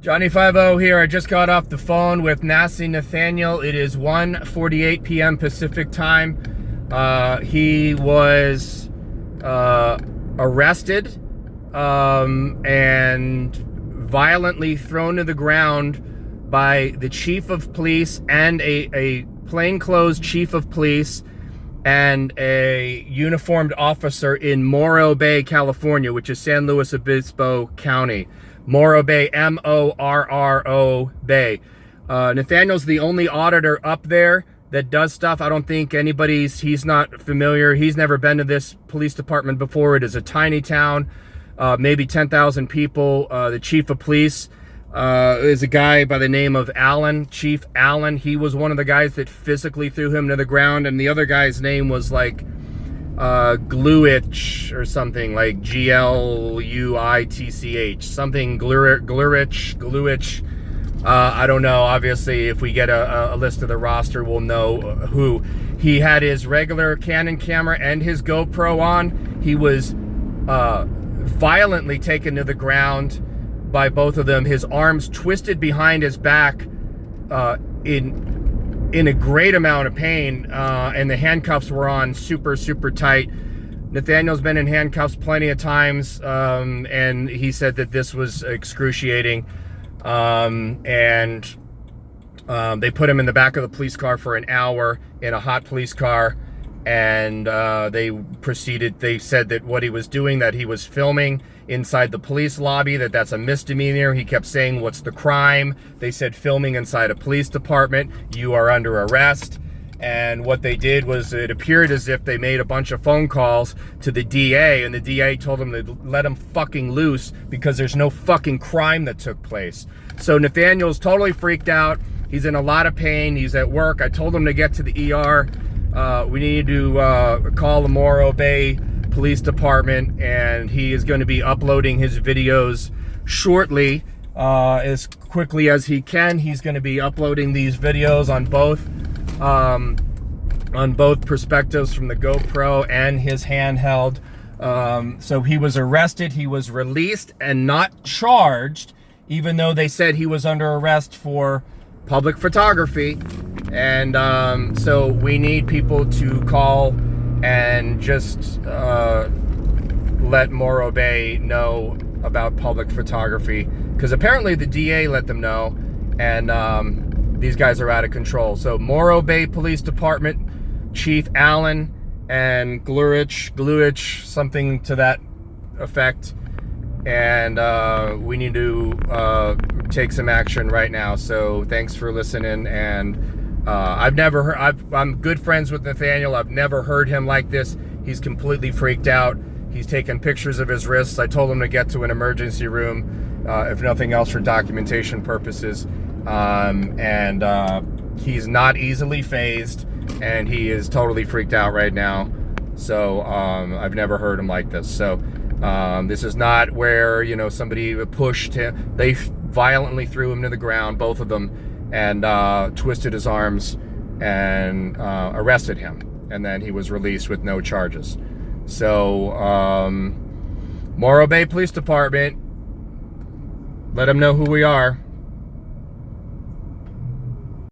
Johnny 50 here. I just got off the phone with Nasty Nathaniel. It is 1:48 p.m. Pacific time. He was arrested and violently thrown to the ground by the chief of police and a plainclothes chief of police and a uniformed officer in Morro Bay, California, which is San Luis Obispo County. Morro Bay, M-O-R-R-O Bay. Nathaniel's the only auditor up there that does stuff. I don't think he's not familiar. He's never been to this police department before. It is a tiny town, maybe 10,000 people. The chief of police is a guy by the name of Allen, Chief Allen. He was one of the guys that physically threw him to the ground, and the other guy's name was like Gluitch or something, like G-L-U-I-T-C-H, something Gluitch. I don't know. Obviously, if we get a list of the roster, we'll know who. He had his regular Canon camera and his GoPro on. He was violently taken to the ground by both of them. His arms twisted behind his back in a great amount of pain, and the handcuffs were on super tight. Nathaniel's been in handcuffs plenty of times, and he said that this was excruciating. They put him in the back of the police car for an hour in a hot police car, and they said that what he was doing, that he was filming inside the police lobby, that's a misdemeanor. He kept saying, "What's the crime?" They said, "Filming inside a police department, you are under arrest." And what they did was, it appeared as if they made a bunch of phone calls to the DA, and the DA told them to let him fucking loose because there's no fucking crime that took place. So Nathaniel's totally freaked out. He's in a lot of pain. He's at work. I told him to get to the ER. We need to call the Morro Bay Police Department, and he is going to be uploading his videos shortly, as quickly as he can. He's going to be uploading these videos on both perspectives, from the GoPro and his handheld. So he was arrested, he was released and not charged, even though they said he was under arrest for public photography. And so we need people to call and just let Morro Bay know about public photography, because apparently the DA let them know, and these guys are out of control. So Morro Bay Police Department, Chief Allen and Gluitch, something to that effect, and we need to take some action right now. So thanks for listening. And I'm good friends with Nathaniel. I've never heard him like this. He's completely freaked out. He's taken pictures of his wrists. I told him to get to an emergency room, if nothing else, for documentation purposes. He's not easily phased, and he is totally freaked out right now. So I've never heard him like this. So this is not where, somebody pushed him. They violently threw him to the ground, both of them, and twisted his arms and arrested him, and then he was released with no charges. So Morro Bay Police Department, let them know who we are.